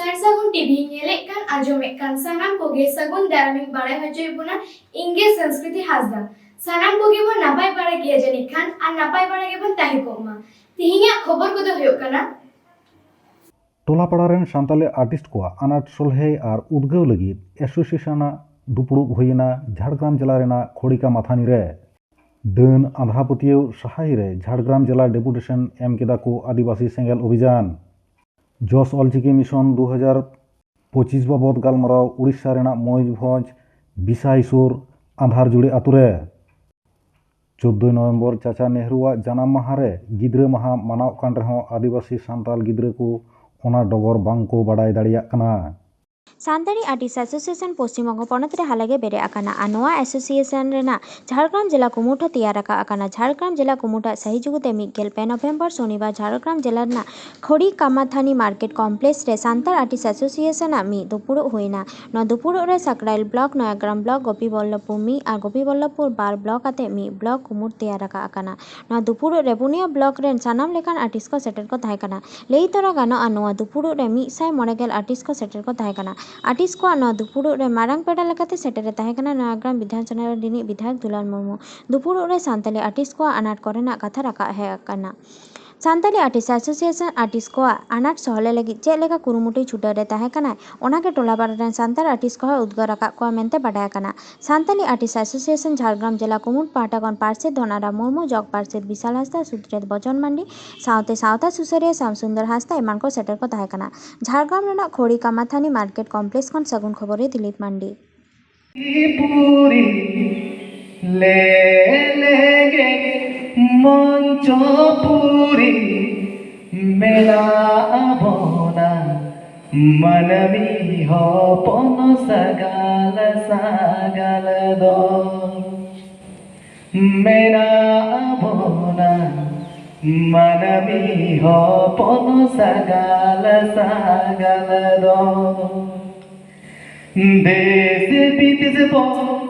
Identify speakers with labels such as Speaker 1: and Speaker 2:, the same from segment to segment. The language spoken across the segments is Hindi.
Speaker 1: Sarsagun TV nyelek kan ajomek kan sanam koge sagun daraming barai hojoi buna Inge Sanskriti Hasda. Sanam koge bon napai bara giya janik kan ar napai bara ge bon tahi koma. Tihinya khobor kodo huyok kana
Speaker 2: टोलापाड़ारेन सान्ताली आर्टिस्ट को आनाट सोलहे और उद्गाव लगी एसोसिएशन दुपुड़ुब हुईना झाड़ग्राम जिला रेना खोड़िका माथानी रे दन आंधापतियो सहाय रे झाड़ग्राम जिला डेपुटेशन एम केदा को आदिवासी सेंगेल अभियान जस अलचिकी मिशन 2025 बाबद गालमाराव उड़ीसा रेना मयूरभंज बिसाईसुर आंधारजुड़ी आतुरे 14 नवेम्बर चाचा नेहरू जानाम माहारे गिद्रा माहा मानाव कान रहो आदिवासी सान्ताल गिद्रा को ओना डगर बांको बाडाय दाड़ियाग कना।
Speaker 3: सान्ताली आर्टिस्ट एसोसिएशन पश्चिमबंग पनत रे हालागे बेरे आकाना आनोआ एसोसिएशन रेना झाड़ग्राम जिला कुमुठा तैयार आकाना झाड़ग्राम जिला कुमुठा सही जुगुते 1 नवेम्बर शनिवार झाड़ग्राम जिला रेना खोड़ी कामाथानी मार्केट कॉम्प्लेक्स रे सान्ताल आर्टिस्ट एसोसिएशन मी दुपुड़ुब हुईना न दुपुड़ुब रे सकराइल ब्लॉक नयाग्राम ब्लॉक गोपीबल्लभपुर मी और गोपीबल्लभपुर बार ब्लॉक आते मी ब्लॉक कुमुट तैयार आकाना न दुपुड़ुब रे पुनिया ब्लॉक रेन सानाम लेकान आर्टिस्ट को सेटर को ताहेकाना लेई तोरा गानो आनोआ दुपुड़ुब रे 190 आर्टिस्ट को सेटर को ताहेकाना आर्टिस्ट को दुपुड़ुब रे मारांग पेड़ा लेकाते सेटर ताहेकाना नयाग्राम विधानसभा रिनी विधायक दुलाल मुर्मू दुपुड़ुब रे सान्ताली आर्टिस्ट को आनाट कोरेना कथा रखा है आकाना सान्ताली आर्टिस्ट एसोसिएशन आर्टिस्ट को आनाट सहले लगी चेक लेका कुरुमुटी छुटा रे ताहेकाना ओनाके टोलापाड़ा रेन सान्ताल आर्टिस्ट को उद्गार रखा को मेनते बाडाय काना सान्ताली आर्टिस्ट एसोसिएशन झाड़ग्राम जिला कुमुट पाटागन पार्षद धनाराम मुर्मू जग पार्षद विशाल हांसदा सुत्रेत बचन मांडी सावते सावता सुसरिया श्यामसुंदर हांसदा एमान को सेटर को ताहेकाना झाड़ग्राम रेना खोड़ी कामाथानी मार्केट कॉम्प्लेक्स खन सगुन खबरे दिलीप मांडी
Speaker 4: मंचपुरी मेला बोना मनमी हो पन सगाल सगाल दो मेला बोना मनमी हो पन सगाल सगाल दो देश विदेश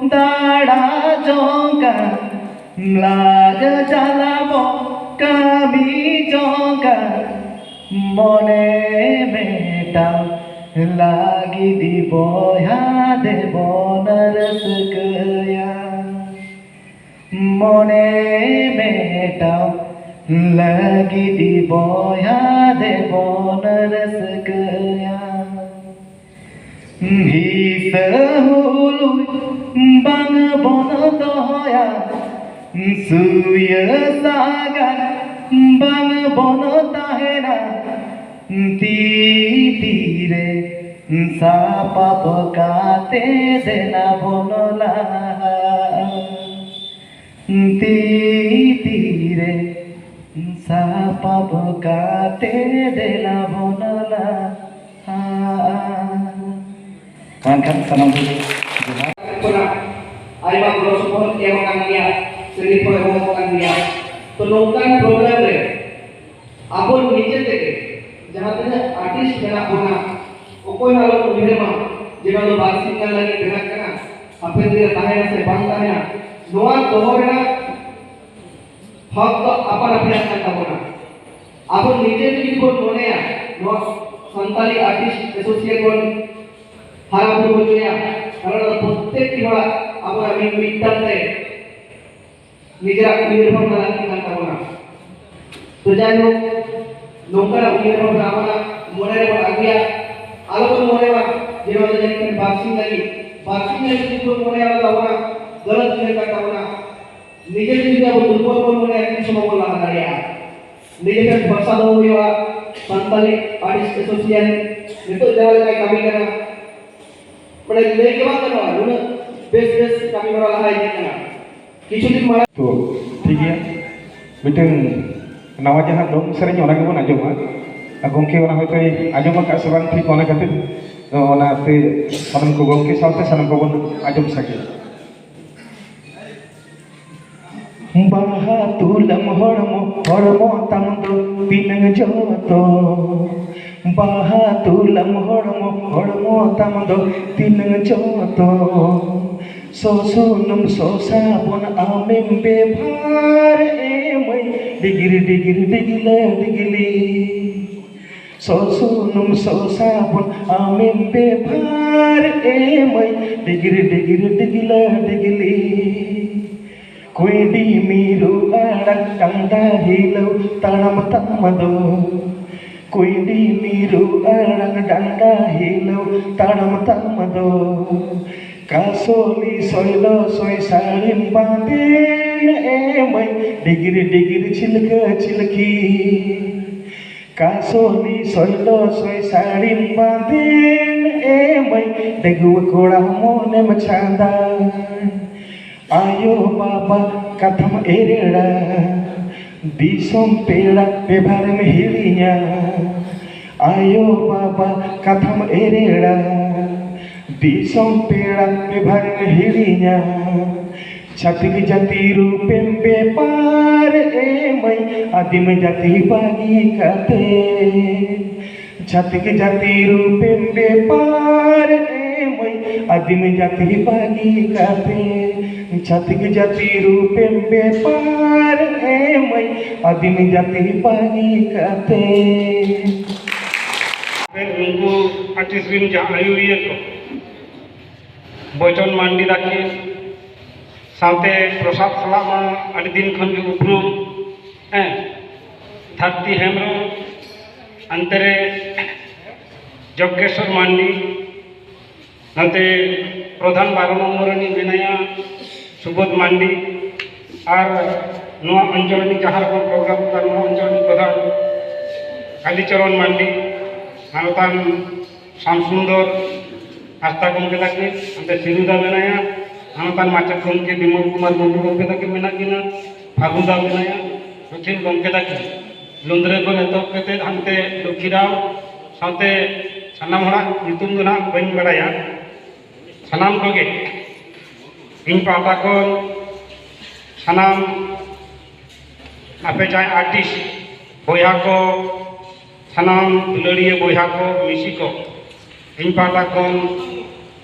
Speaker 4: दाड़ा जोंका लाग चालाबो कामी जोंका मने मेटा लागी दिबो या देबो नरस गया मने मेटा लागी दिबो या देबो नरस गया ही सहूलु बन बन दोया सुय सागर बन बन ताहेना तीरे सापा पकाते देना बनला तीरे सापा पकाते देना बनला angkat sanam dulu ayam berosopon yang makan dia seni program makan dia penungkan program deh abon niche teke jahan tena artis mena ona okoy halo umirema jena lo basing lagi benak kana ape dia tahena se bang tahena noa dohorena hak apa apna kan bona abon niche teke bon moneya noa santali artis association harap berbojoya karena प्रत्येक हड़ा अब मिट्टे निजा उम्मीद भावना लाना तो जाए नौकरा उम्मीद भावना मोने आगे आलो मोने जेना जाने बाक्सिंग लगी तो मोने आलो गलत उम्मीद का निजे निजे अब दुर्बल मोने एक समय बोला दाड़िया निजे के भरोसा दो हुआ संताली आर्टिस्ट एसोसिएशन नितो जाले का कमी करना बड़े लेके बात करना है बेस कमी वाला है करना किछु दिन मारा
Speaker 5: तो ठीक है मिटन नवा जहां दम सेरेñ ओना के बन आजोमा गंके ओना होय तै आजोमा का सबन ठीक ओना खातिर ओना ते सानम को गंके साथे सानम को बन आजोम सके बाहा तुलम हरमो तामदो पिनंग जतो बाहा तुलम हरमो तामदो पिनंग जतो सोसोनम सोसाबन आमें बेभार एमय डिगिर डिगिर डिगिले डिगिली sunum so sabun amin bebar emai digir digir digila digili Kuedi miru arak tanda hilau tanam tamado Kuedi miru arak tanda hilau tanam tamado Kasoli soilo soy salim bandin emai digir digir chilka chilki Kasoli soilo soy salim bandin emai degua koda mone machanda Ayo baba katham ereda disom peda bebar में हिलिया Ayo baba katham ereda disom peda bebar में हिलिया छातिक जाति रूपें बेपार एमई आदिम जाति बागी काते छातिक जाति रूपें बेपार एमई आदिम जाति बागी काते छातिक जाति रूपें बेपार एमई आदिम जाति बागी काते
Speaker 6: उनको आर्टिस्ट रिम जहाँ आयुरिया को बचन मांडी दाके साथे प्रसाद सलामा अड़ी दिन खन के उपरूम धरती हेम्ब्रम अंतरे जगेश्वर मांडी नते प्रधान 12 नम्बरनी बेनाया सुबोध मांडी और नवा अंचलनी जहाँ प्रोग्राम नवा अंचलनी प्रधान कालीचरण मांडी हानतान श्यामसुंदर आस्था गमके ताके अंते सिरुदा बेनाया हानतान माचक गमके विमल कुमार मुंडू गमके ताके मेना किना फागुदा बेनाया सुशील गमके ताके लुंद्रे को नेतोप केते हानते लुखीराव साथे सानाम हड़ा नितुम दो ना बइन बड़ाया सानाम कोगे इन पापा को सानाम आपे जाय आर्टिस्ट बोया को सानाम दुलड़िए बोया को मिसी को इन पाटा को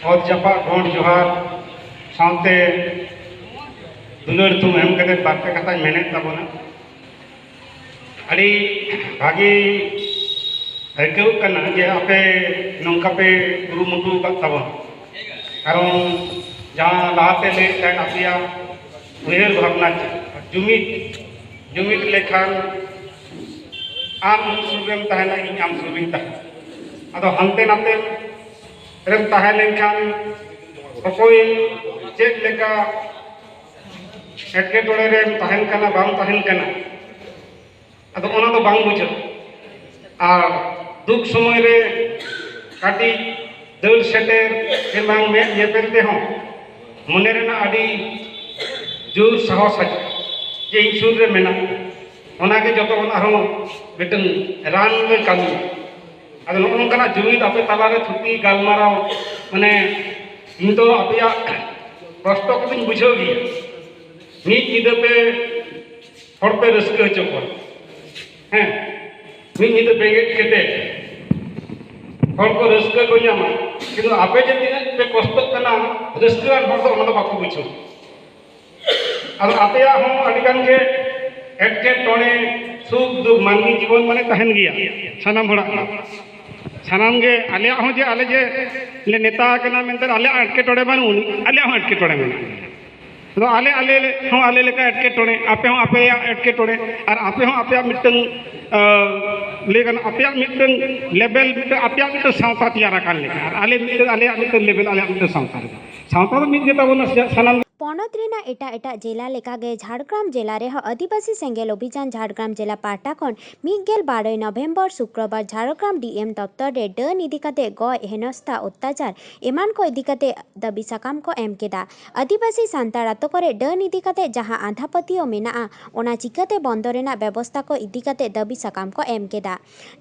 Speaker 6: और जपा गोंड जोहार साथे दुलड़ तुम एम कते बात कथा मेहनत तबना अड़ी भागी ऐकव कना जे आपे नौका पे कुरुमुटु तबन कारण जहाँ लाते ले आपिया उयर भावना जुमित लेखान आम सुरम तहना इन आम सुरम तह अदो हंते नाते रम तहन लेखान कोई चेक लेका एटके टोड़े रे तहन कना बांग तहन कना अदो ओना दो बांग बुझो और दुख समय रे काटी दल सेटेर एमांग में ये पेलते हो मने रे ना अडी जोर साहस है जे इन सुर रे मेना ओना के जतो ओना हो बेटन रान में कामी अदो नोनकना जुमित आपे तलारे थुती गालमाराव माने इन तो आपया कष्ट को दिन बुझो गिया मीत निदे पे हर पे रस्के चको हैं मीत निदे बेगेट केते हर को रस्के को न्यामा किंतु आपे जे दिन पे कष्ट कना रस्केवान हर तो ओना तो बाको बुझो अदो आपया हो अडिगान के एटके टोणे सुख दुख मानवी जीवन माने तहन गिया सानाम हड़ा सानाम गे आले हो जे आले जे ले नेता कना मेनते आले अटके टोड़े बानु आले हो अटके टोड़े मेना तो आले आले हो आले लेका अटके टोड़े आपे हो आपे अटके टोड़े और आपे हो आपे मिटन लेकिन आपे मिटन लेवल मिटन आपे मिटन सावता तैयार कान लेका और आले मिटन लेवल आले मिटन सावता तो मिट गेता बोना सानाम
Speaker 3: पनत रेना एटा एटा जिला लेकागे झाड़ग्राम जिला रे आदिवासी सेंगेल अभियान झाड़ग्राम जिला पाटा खन 12 नवेम्बर शुक्रवार झाड़ग्राम डीएम दफ्तर रे डन इदिकाते गय हेनस्था अत्याचार एमान को इदिकाते दाबी साकाम को एम केदा आदिवासी सांतार आतो करे डन इदिकाते जहां आंधापतियो मेना ओना चिकाते बंद रेना व्यवस्था को इदिकाते दाबी साकाम को एम केदा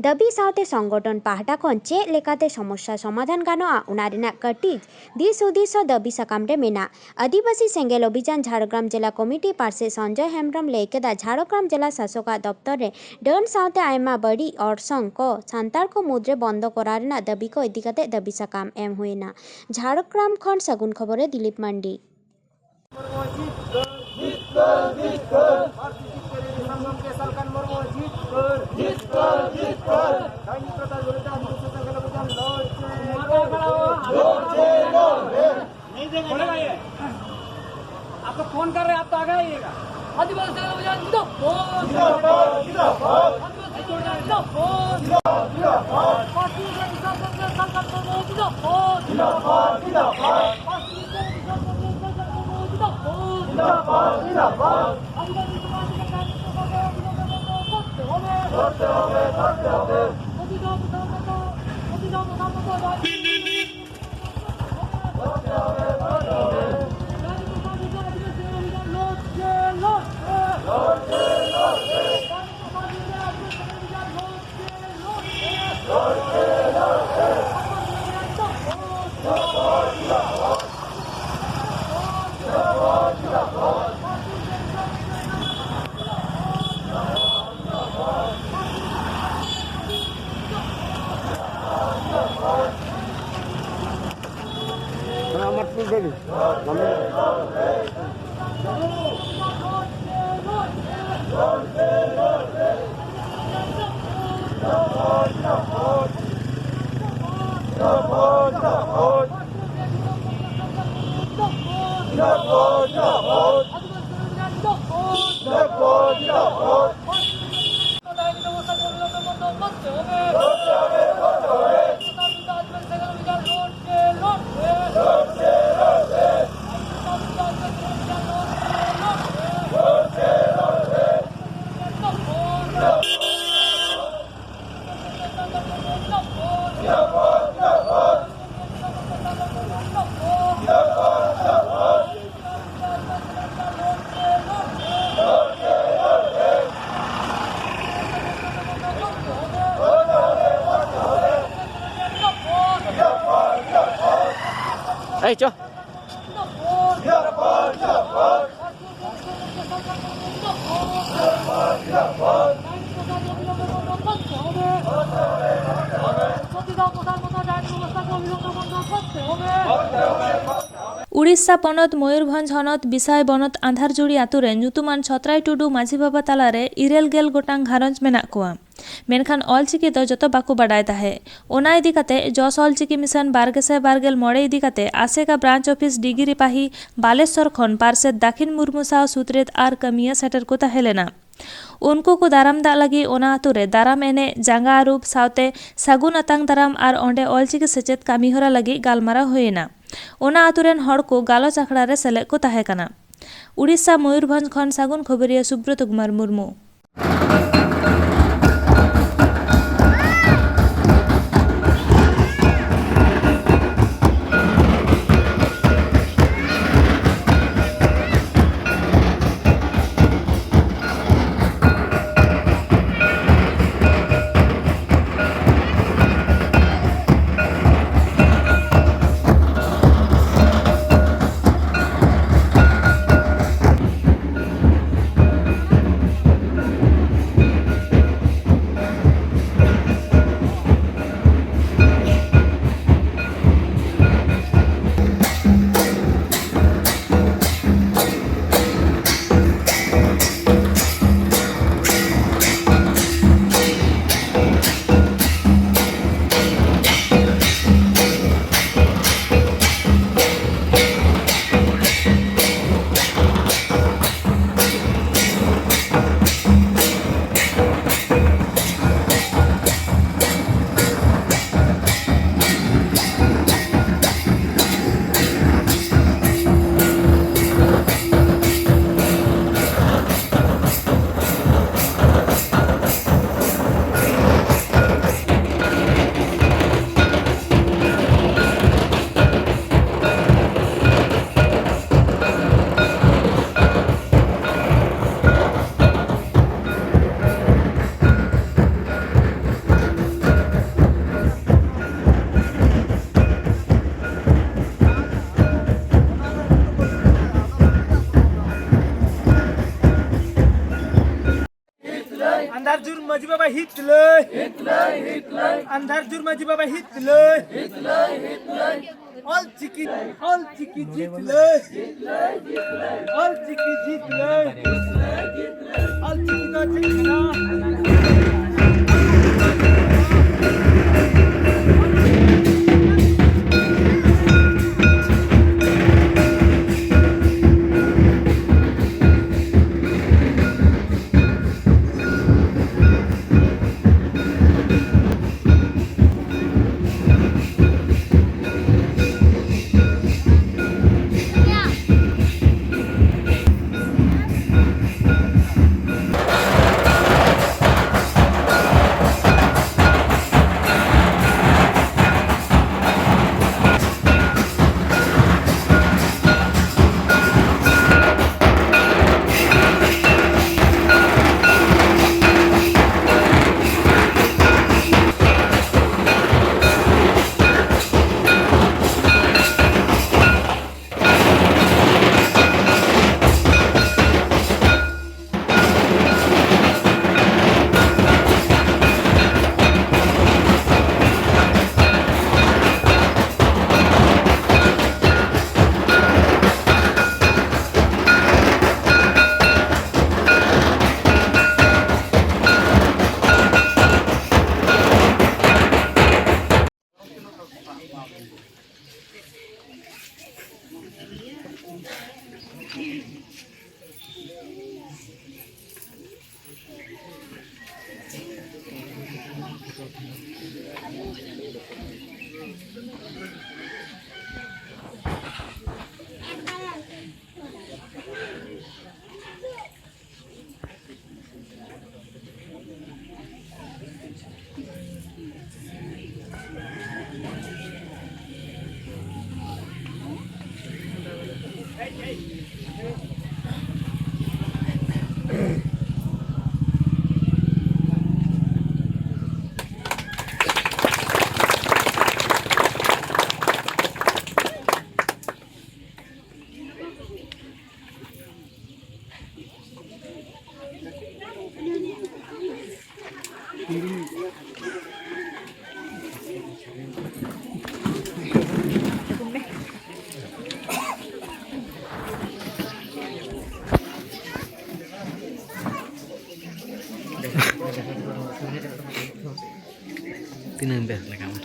Speaker 3: दाबी साउते संगठन पाटा खन चे लेकाते समस्या समाधान गानोआ ओना रेना कटिज दिस उदिस दाबी साकाम रे मेना आदिवासी सेंगेल अभियान झाड़ग्राम जिला कमिटी पार्से संजय हेम्ब्रम लेकेदा झाड़ग्राम जिला शासक दफ्तर रे डन साउते आयमा बड़ी ऑर्संग को सांतार को मुद्रे बंद करारेना दाबी को इदिकाते दाबी साकाम एम हुएना झाड़ग्राम खन सगुन खबरे दिलीप मांडी
Speaker 7: के आपको फोन कर रहे हैं, आप तो आगे आइएगा।
Speaker 8: उड़ीसा पनत मयूरभंज हनत बिसाय बनत आंधारजुड़ी आतुरे ᱧᱩᱛᱩᱢᱟᱱ छत्राई टुडू माझी बाबा तालारे 90 गोटांग घारंज मेना कोआ मेनखान ऑलचिकी दो जतो बाकू बाडाय ताहे ओना इदी काते जस ऑलचिकी मिशन 1220 मोड़े इदी काते आसेका ब्रांच ऑफिस डिगिरी पाही बालेश्वर खन पार्षद दाखिन मुर्मू साव सुत्रेत आर कमिया सेटर को ताहेलेना उनको को दाराम दा लगी ओना आतुरे दाराम एने जांगा आरूप सावते सागुन अतांग दाराम आर ओंडे ऑलचिकी सेचेत कामी होरा लगी गालमारा होयेना ओना आतुरेन हड़ को गालोच आखड़ा रे सेलेद को ताहे काना। उड़ीसा मयूरभंज खन सागुन खबरिया सुब्रत कुमार मुर्मू।
Speaker 7: अंधारजुर माझी बाबा हितलय अंधारजुर माझी बाबा हितलय ऑल चिकी जितलय ऑल चिकी जितलय ऑल चिकी तो जितना
Speaker 9: Tinang best lah kamu.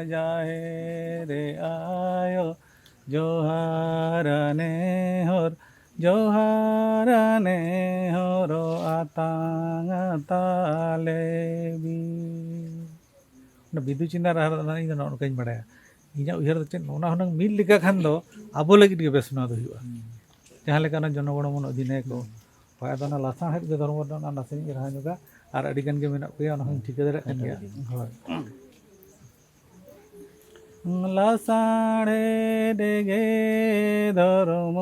Speaker 10: जाए रे आयो जोहाराने होर जोहाराने होरो आतांग ताले बी बिदु चिंदा रहा इन नौकाई बड़ा इन उहर चेक हुनंग मिल लेका खान दो आबो लगित के बेस दो हुआ जहाँ लेका जनगण मन अधीन को पाया लासा हेद धर्म नासे रहा जोगा और अड़ीगान के मेना पे ठिका दाड़ा लासाड़े देगे धर्म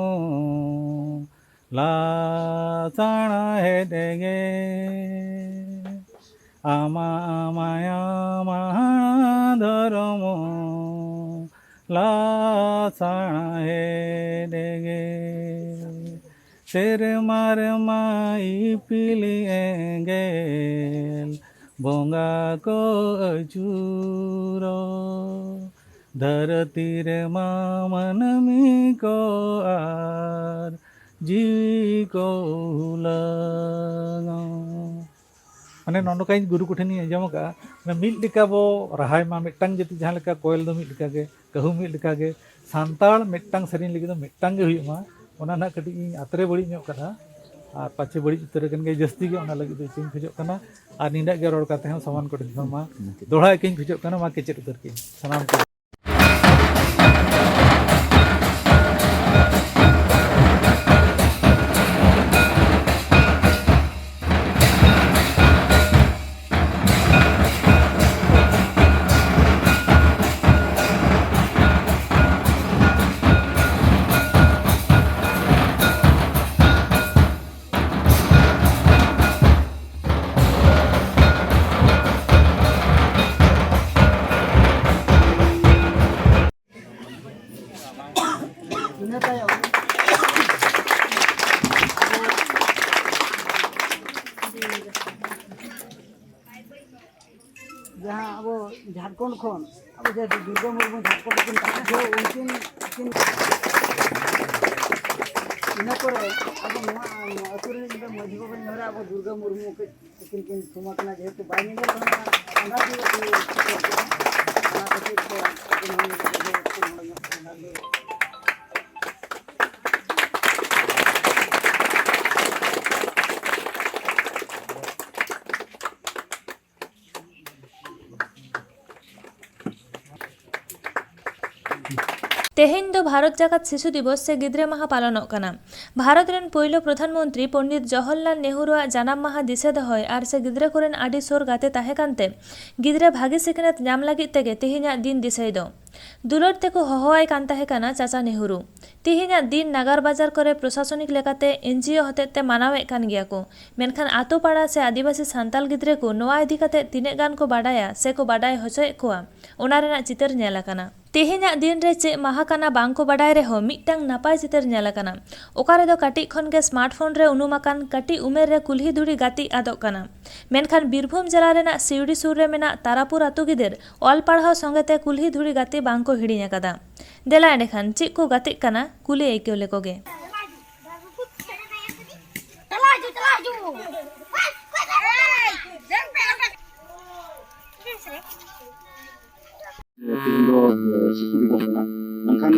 Speaker 10: लासाड़ा है देगे आमा माया धर्म लासाड़ा है देगे शेर मार माई पिली एंगेल बोंगा को अचूरो धरती रे मनमी को आर जीवी को लगा माने नोंडकाई गुरु कोठेनी आंजम का मिद लेका बो रहाय मा मिदटांग जति जहाँ लेका कोयल दो मिद लेका के कहू मिद लेका के सांताल मिदटांग सेरिन लगी दो मिदटांग गे हुयमा ओना ना कटी आतरे बड़ी ᱧᱚᱜ करा और पाचे बड़ी उतर कन गे जस्ती गे ओना लगी दो चिंग खजो कना और निंदा गे रोड काते हम समान को मा दोड़ा किंग खजो कना मा केचेट उतर के सनाम को
Speaker 11: जहाँ अब झारखंड खन अब जैसे दुर्गा मुर्मू झारखंड जो उनकिन इन अब अतुरे मजी बाबा अब दुर्गा मुर्मू किन सुमाकना जेहेतु बाई
Speaker 8: तेहेन दो भारत जाकात शिशु दिवस से गिद्रे माहा पालनोग कना। भारत रेन पहलो प्रधानमंत्री पंडित जवाहरलाल नेहरू जानाम माहा दिसे दहय आर से गिद्रे कोरेन आडी सोर गाते ताहे कानते गिद्रे भागी सिखनेत ᱧᱟᱢ ᱞᱟᱹᱜᱤᱫ ᱛᱮᱜᱮ ᱛᱮᱦᱮᱧᱟᱜ ᱫᱤᱱ ᱫᱤᱥᱟᱹᱭ ᱫᱚ दुलर तेको हहोआय कान ताहे काना चाचा नेहरू। तेहेᱧᱟᱜ दिन नागार बाजार करे प्रशासनिक लेकाते एनजीओ हतेते मानावे कान गिया को, मेनखान आतो पाड़ा से आदिवासी सांताल गिद्रे को नोआ इदी काते तिने गान को बाडाया से को बाडाय होचोय कोआ ओना रेना चितर नेल आकाना। तेहेᱧाᱜ दिन रे चे माहा काना बांग को बाडाय रेहो मिदटांग नापाय चितर नेल आकाना। ओका रेदो काटिज खन गे स्मार्टफोन रे उनुम आकान काटी उमेर रे कुल्ही धुड़ी गाती आदोग काना। मेनखान बीरभूम जिला रेना सिउड़ी सुर रे मेना तारापुर आतु गिदेर ऑल पढ़ाव संगेते कुल्ही धुड़ी गाती बांग को हिड़िñ आकादा। देला एंडेखान चेक को गातिग काना कुली आइकेव लेकोगे।
Speaker 2: ᱛᱮᱦᱮᱧ ᱫᱚ ᱥᱤᱥᱩ ᱫᱤᱵᱚᱥ ᱠᱟᱱᱟ, ᱢᱮᱱᱠᱷᱟᱱ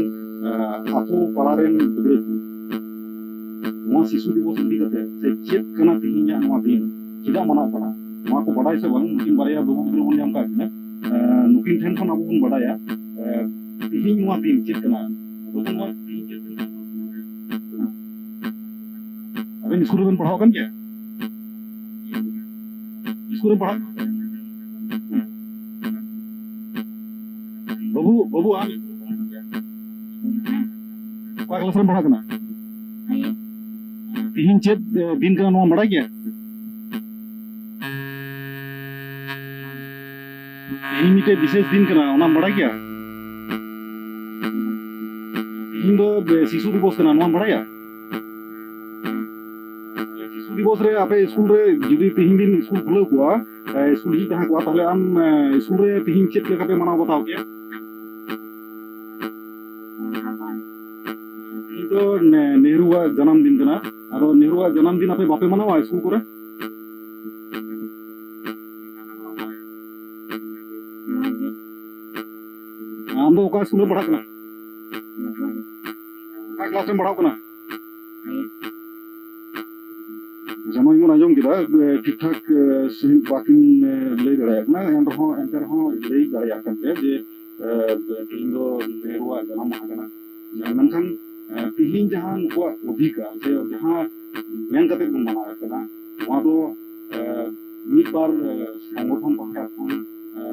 Speaker 2: ᱟᱛᱳ ᱯᱟᱲᱟ ᱨᱮᱱ ᱜᱤᱫᱽᱨᱟᱹ ᱠᱚ ᱱᱚᱣᱟ ᱥᱤᱥᱩ ᱫᱤᱵᱚᱥ ᱤᱫᱤ ᱠᱟᱛᱮ ᱥᱮ ᱪᱮᱫ ᱠᱟᱱᱟ ᱛᱮᱦᱮᱧᱟᱜ ᱱᱚᱣᱟ ᱫᱤᱱ ᱪᱮᱫᱟᱜ ᱢᱟᱱᱟᱣ ᱠᱟᱱᱟ ᱱᱚᱣᱟ ᱠᱚ ᱵᱟᱰᱟᱭ ᱥᱮ ᱵᱟᱝ? ᱱᱩᱠᱤᱱ ᱵᱟᱨᱭᱟ ᱵᱟᱹᱵᱩ ᱜᱤᱫᱽᱨᱟᱹ ᱵᱚᱱ ᱧᱟᱢ ᱠᱟᱜ ᱠᱤᱱᱟ, ᱱᱩᱠᱤᱱ ᱴᱷᱮᱱ ᱠᱷᱚᱱ ᱟᱵᱚ ᱵᱚᱱ ᱵᱟᱰᱟᱭᱟ ᱛᱮᱦᱮᱧ ᱱᱚᱣᱟ ᱫᱤᱱ ᱪᱮᱫ ᱠᱟᱱᱟ। ᱱᱚᱣᱟ ᱛᱮᱦᱮᱧ ᱪᱮᱫ ᱠᱟᱱᱟ? ᱟᱵᱮᱱ ᱥᱠᱩᱞ ᱨᱮᱵᱮᱱ ᱯᱟᱲᱦᱟᱣ ᱠᱟᱱ ᱜᱮᱭᱟ? स्कूल में पढ़ा बाबू बाबू आम क्लास में पढ़ा करना तीन चेत दिन का नोआ बड़ा गया तीन मिटे विशेष दिन करना ओना बड़ा गया तीन दो शिशु दिवस करना नोआ बड़ा गया दिवस रे आपे स्कूल रे जुदी तीन दिन स्कूल खुले हुआ स्कूल ही जहां हुआ ताहले आम स्कूल रे तीन चेत लेका पे मनाव बताओ क्या तो नेहरू का जन्मदिन कना और नेहरू का जन्मदिन आपे बापे मनावा स्कूल को रे आम दो का स्कूल में पढ़ा कना का क्लास में पढ़ाओ कना जमा यूं आजम किदा ठीक ठाक सही बाकिन लई दड़ाया ना एंटर हो लई दड़ाया करते जे तीन दो नेहरू जन्म हागना मनखान तीन जहां को अधिकार से जहां मेन कते बन मना करना वहां तो मिड बार संगठन पक्का कोन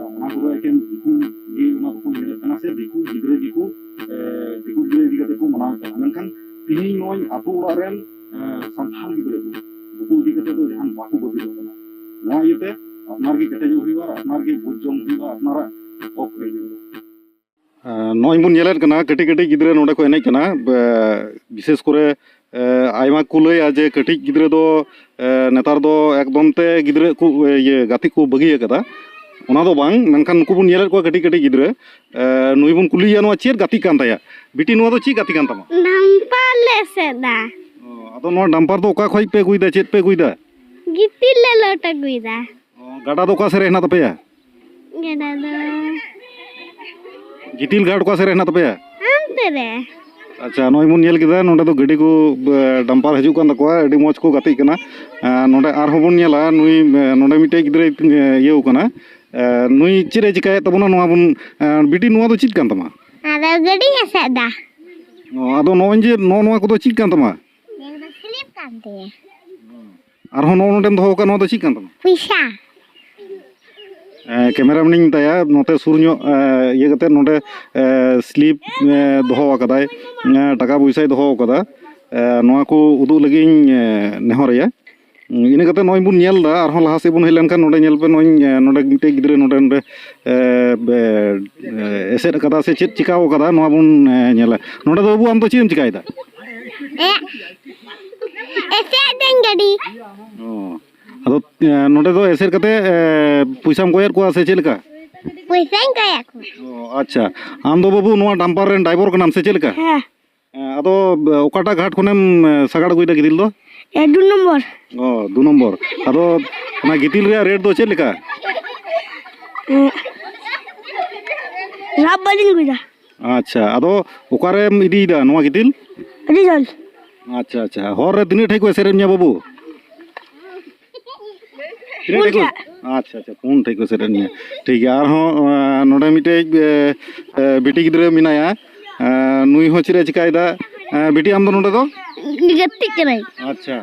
Speaker 2: ओना को एकेन दिकु ये ओना को मिले कना से दिकु गिद्रे दिकु गिद्रे दिकते को मना करना मनखान तीन नोय आतो ओरारेन संथाल गिद्रे को दिकते तो जहां बाकु बदि करना ना येते आपनार की कटे जो हुईवा आपनार की बुजजम हुईवा आपनारा ऑफ रे नॉय बुन नेलेर कना कटी कटी गिद्रे नोडे को एनै कना विशेष करे आयमा कुलय आज कटी गिद्रे दो नेतार दो एकदम ते गिद्रे को ये गाति को बगी कदा ओना दो बांग मेनखान नुकु बुन नेलेर को कटी कटी गिद्रे नुई बुन कुलिया नो चेर गाति कान ताया बिटी नो दो ची गाति कान तमा
Speaker 12: डंपर ले सेदा
Speaker 2: अदो नो डंपर दो ओका खय पे गुइदा चेत पे गुइदा
Speaker 12: गितिल ले लोटा गुइदा
Speaker 2: गाडा दो का से रहना तपेया
Speaker 12: गेडा दो
Speaker 2: गितिल गाड को से रहना तपेया
Speaker 12: अंते रे
Speaker 2: अच्छा नोय मुन नेल किदा नोडे दो गडी को डंपर हजू कान तकोआ एडी मोज को गाति कना नोडे आर होबन नेला नुई नोडे मिटे गिद्रे येउ कना नुई चिरे चिकाय तबना नोआ बुन बिटी नोआ दो चित कान तमा
Speaker 12: आदा गडी हसेदा
Speaker 2: आदो नोन जे नोआ को दो चित कान तमा
Speaker 12: नेदा स्लिप कानते
Speaker 2: आर हो नोडेम दो का नोआ दो चित कान तमा
Speaker 12: पैसा
Speaker 2: कैमरा मैनिंग ताया नोते सुर ᱧᱚᱜ ये कते नोडे स्लिप दोहो आकादाय टाका पैसा दोहो आकादा नोआ को उदु लगिन नेहरया इने कते नोय बुन नेल दा आर हो लाहा से बुन हेलन kan नोडे नेल पे नोय नोडे मिटे गिद्रे नोडे नोडे एसेट कदा से चेत चिकाव कदा नोआ बुन नेला नोडे दो बाबू आम तो चेम चिकायदा
Speaker 12: एसे देन गडी
Speaker 2: अदो नोडे दो एसेर कते पैसाम कोयर को से चेलका
Speaker 12: पैसा काया को
Speaker 2: अच्छा आम दो बाबू नोआ डंपर रेन ड्राइवर का नाम से चेलका
Speaker 12: हां
Speaker 2: अदो ओकाटा घाट खनेम सागाड़ गुइदा गिदिल दो
Speaker 12: 2 नंबर
Speaker 2: 2 नंबर अदो ना गितिल रे रेट दो चेलका
Speaker 12: राब बलिन गुइदा
Speaker 2: अच्छा अदो ओकारेम इदीदा नोआ गितिल
Speaker 12: रिजल
Speaker 2: अच्छा अच्छा होर रे दिने ठेको सेरेन्या बाबू अच्छा अच्छा फोन ठेको सेरेन्या ठीक है आर हो नोडे मिटे बेटी गिद्रे मिनाया नुई हो चिरे चिकायदा बेटी आम दो नोडे दो
Speaker 12: गति कनाई
Speaker 2: अच्छा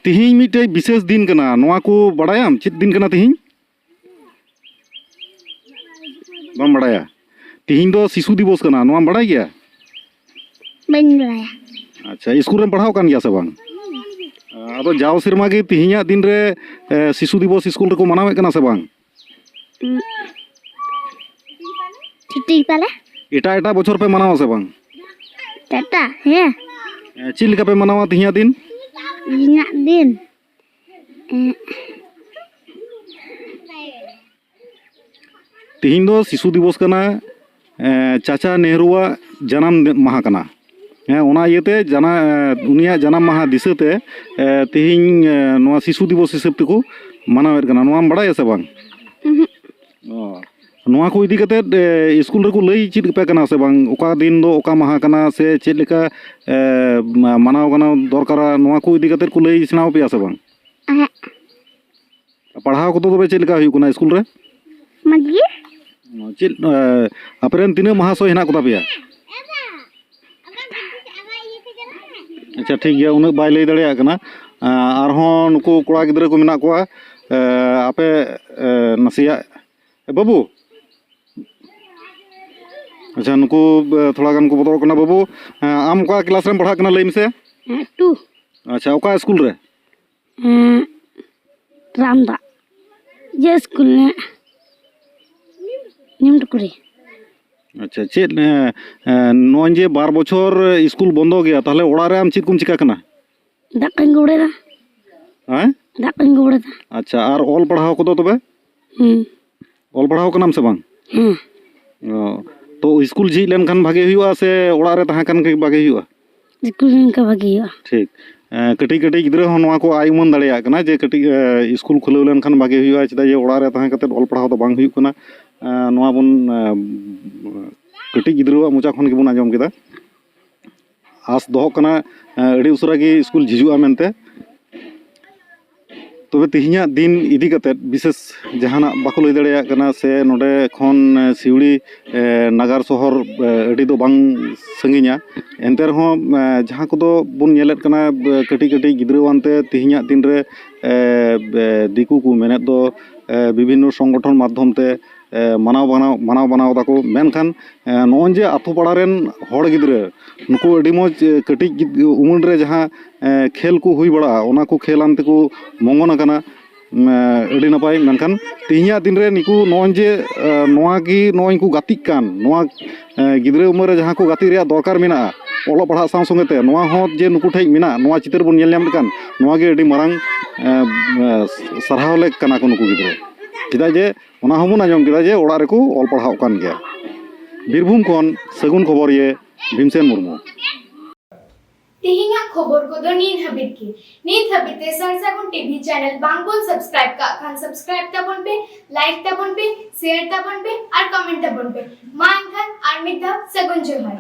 Speaker 2: तिहिं मिटे विशेष दिन कना नोआ को बड़ायाम चित दिन कना तिहिं बम बड़ाया तिहिं दो शिशु दिवस कना नोआ बड़ाय गया
Speaker 12: बन रहा
Speaker 2: अच्छा स्कूल में पढ़ाओ कान गया से बांग अब जाओ सिरमा के तिहिं दिन रे शिशु दिवस स्कूल रे को मनावे कना से बांग
Speaker 12: ठीक पाले
Speaker 2: एटा एटा बछर पे मनाओ से बांग
Speaker 12: टाटा है
Speaker 2: चिल का पे मनावा तिहिं दिन
Speaker 12: इना दिन
Speaker 2: तिहिं दो शिशु दिवस कना चाचा नेहरूआ जन्म माह कना ओना इयते जना उनिया जन्म माह दिसते तिहिं नोआ शिशु दिवस हिसाब तेको मनावेर कना नोआ बड़ाय से बांग नोआ को इदी कते स्कूल रे को लई चित पे कना से बांग ओका दिन दो ओका माह कना से चेत लेका मनाव कना दरकारा नोआ को इदी कते को लई सिनाव पे से बांग पढ़ाव को तो बे चेत लेका हुई कना स्कूल रे
Speaker 12: मजी
Speaker 2: चेत अपरेन तिना महाशय हेना को तापिया अच्छा ठीक गया उन्हें बाय लई दड़िया कना आरहों नुकु कोड़ा गिद्रा को मेना कोआ आपे नसिया बाबू अच्छा नुकु थोड़ा गान को बतौर कना बाबू आम का क्लास रे पढ़ा कना लई मिसे
Speaker 12: 2
Speaker 2: अच्छा ओका स्कूल रे
Speaker 12: रामदा ये स्कूल ने निमटकुरी
Speaker 2: अच्छा चेत नोन जे 12 बछर स्कूल बंदो गया ताहले ओड़ा रे आम चित कुम चिका कना
Speaker 12: दाकन गोड़ेदा
Speaker 2: हैं
Speaker 12: दाकन गोड़ेदा
Speaker 2: अच्छा आर ऑल पढ़ाओ को तबे ऑल पढ़ाओ कनाम से बांग तो स्कूल झी लेन खान भागे हुआ से ओड़ा रे तहां कान के भागे हुआ
Speaker 12: स्कूल का भागे हुआ
Speaker 2: ठीक कटी कटी गिद्रा हो नोआ को आय मन दड़िया कना जे कटी स्कूल खुलेव लेन खान भागे हुआ चदा जे ओड़ा रे तहां कते ऑल पढ़ाओ तो बांग हुई कना नोआ बन कटी गिद्रा मुचा खन के बन आजम केदा आस दोह कना अड़ी उसरा की स्कूल झिजुआ मेनते तबे तिहिं दिन इदी कते विशेष जहाना बाको लई दड़िया कना से नोडे खन सिवड़ी नगर शहर अड़ी दो बांग संगिया एनते रहो जहां को दो बुन नेलेत कना कटी कटी गिद्रावानते तिहिं दिन रे दिकु को मेने दो विभिन्न संगठन माध्यम ते मानाव बनाव ताको मेनखान नोन जे आथु पाड़ा रेन हड़ गिद्रा नुकु अड़ी मज कटी उमर रे जहां खेल को हुई बड़ा ओना को खेलान तेको मंगन कना अड़ी नपाय मेनखान तिहिं दिन रे निकु नोन जे नोआ की नोई को गातिक कान नोआ गिद्रा उमर रे जहां को गाति रे दरकार मेना ओलो पढ़ा साव संगते नोआ हो जे नुकु ठेज मेना नोआ चितर बन नेल ᱧᱟᱢ कान नोआ गे अड़ी मारांग सरहाव ले कना को नुकु गिद्रा चेदा जे ओना हबुन आजम केदा जे ओड़ा रेको ऑल पढ़ाव कान गया बीरभूम खन सगुन खबर ये भीमसेन मुर्मू
Speaker 1: तिहिंगा खबर को दो नीन हबिते सरसागुन टीवी चैनल बांगबोल सब्सक्राइब का खान सब्सक्राइब तबन पे लाइक तबन पे शेयर तबन पे और कमेंट तबन पे मा खान आर मिदा सगुन जोहार।